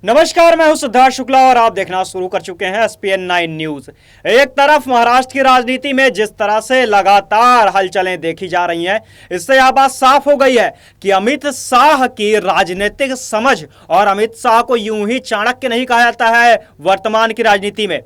नमस्कार, मैं हूं सिद्धार्थ शुक्ला और आप देखना शुरू कर चुके हैं SPN9 न्यूज। एक तरफ महाराष्ट्र की राजनीति में जिस तरह से लगातार हलचलें देखी जा रही हैं, इससे यह बात साफ हो गई है कि अमित शाह की राजनीतिक समझ और अमित शाह को यूं ही चाणक्य नहीं कहा जाता है वर्तमान की राजनीति में।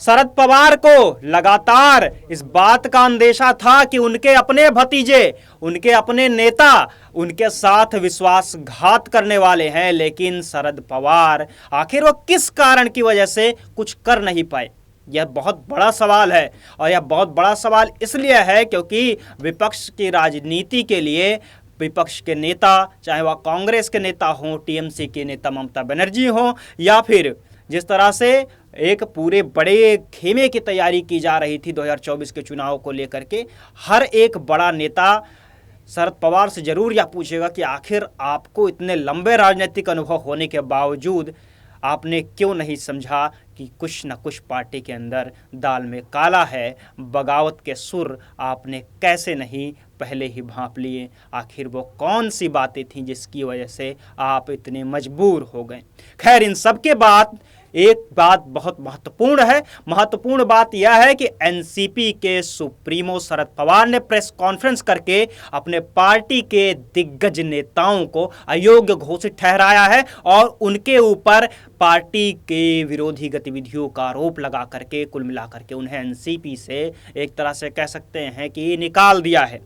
शरद पवार को लगातार इस बात का अंदेशा था कि उनके अपने भतीजे, उनके अपने नेता उनके साथ विश्वासघात करने वाले हैं, लेकिन शरद पवार आखिर वो किस कारण की वजह से कुछ कर नहीं पाए, यह बहुत बड़ा सवाल है। और यह बहुत बड़ा सवाल इसलिए है क्योंकि विपक्ष की राजनीति के लिए विपक्ष के नेता, चाहे वह कांग्रेस के नेता हों, टीएमसी के नेता ममता बनर्जी हों, या फिर जिस तरह से एक पूरे बड़े खेमे की तैयारी की जा रही थी 2024 के चुनाव को लेकर के, हर एक बड़ा नेता शरद पवार से जरूर यह पूछेगा कि आखिर आपको इतने लंबे राजनीतिक अनुभव होने के बावजूद आपने क्यों नहीं समझा कि कुछ न कुछ पार्टी के अंदर दाल में काला है। बगावत के सुर आपने कैसे नहीं पहले ही भांप लिए। आखिर वो कौन सी बातें थीं जिसकी वजह से आप इतने मजबूर हो गए। खैर, इन सब के बाद एक बात बहुत महत्वपूर्ण है। महत्वपूर्ण बात यह है कि एनसीपी के सुप्रीमो शरद पवार ने प्रेस कॉन्फ्रेंस करके अपने पार्टी के दिग्गज नेताओं को अयोग्य घोषित ठहराया है और उनके ऊपर पार्टी के विरोधी गतिविधियों का आरोप लगा करके कुल मिलाकर के उन्हें एनसीपी से एक तरह से कह सकते हैं कि निकाल दिया है।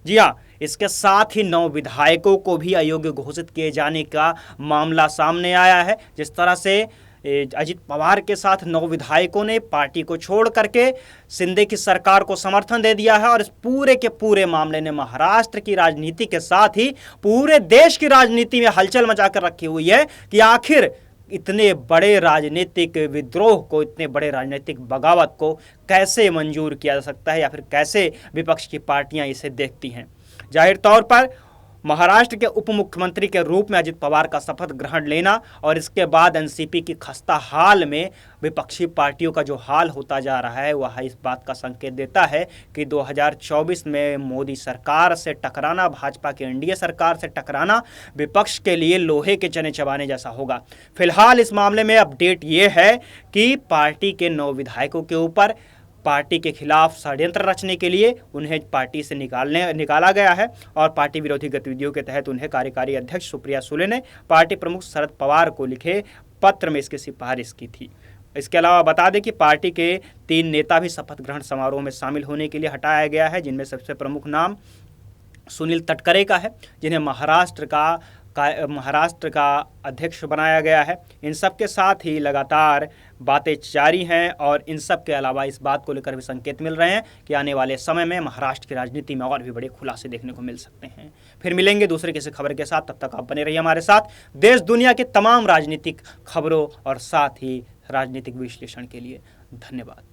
जी हाँ, इसके साथ ही 9 विधायकों को भी अयोग्य घोषित किए जाने का मामला सामने आया है। जिस तरह से अजित पवार के साथ 9 विधायकों ने पार्टी को छोड़ करके शिंदे की सरकार को समर्थन दे दिया है और इस पूरे के पूरे मामले ने महाराष्ट्र की राजनीति के साथ ही पूरे देश की राजनीति में हलचल मचा कर रखी हुई है कि आखिर इतने बड़े राजनीतिक विद्रोह को, इतने बड़े राजनीतिक बगावत को कैसे मंजूर किया जा सकता है या फिर कैसे विपक्ष की पार्टियां इसे देखती हैं। जाहिर तौर पर महाराष्ट्र के उप मुख्यमंत्री के रूप में अजित पवार का शपथ ग्रहण लेना और इसके बाद एनसीपी की खस्ता हाल में विपक्षी पार्टियों का जो हाल होता जा रहा है, वह इस बात का संकेत देता है कि 2024 में मोदी सरकार से टकराना, भाजपा के एनडीए सरकार से टकराना विपक्ष के लिए लोहे के चने चबाने जैसा होगा। फिलहाल इस मामले में अपडेट ये है कि पार्टी के 9 विधायकों के ऊपर पार्टी के खिलाफ षड्यंत्र रचने के लिए उन्हें पार्टी से निकाला गया है और पार्टी विरोधी गतिविधियों के तहत उन्हें कार्यकारी अध्यक्ष सुप्रिया सुले ने पार्टी प्रमुख शरद पवार को लिखे पत्र में इसकी सिफारिश की थी। इसके अलावा बता दें कि पार्टी के 3 नेता भी शपथ ग्रहण समारोह में शामिल होने के लिए हटाया गया है, जिनमें सबसे प्रमुख नाम सुनील तटकरे का है, जिन्हें महाराष्ट्र का अध्यक्ष बनाया गया है। इन सब के साथ ही लगातार बातें जारी हैं और इन सब के अलावा इस बात को लेकर भी संकेत मिल रहे हैं कि आने वाले समय में महाराष्ट्र की राजनीति में और भी बड़े खुलासे देखने को मिल सकते हैं। फिर मिलेंगे दूसरे किसी खबर के साथ, तब तक आप बने रहिए हमारे साथ देश दुनिया के तमाम राजनीतिक खबरों और साथ ही राजनीतिक विश्लेषण के लिए। धन्यवाद।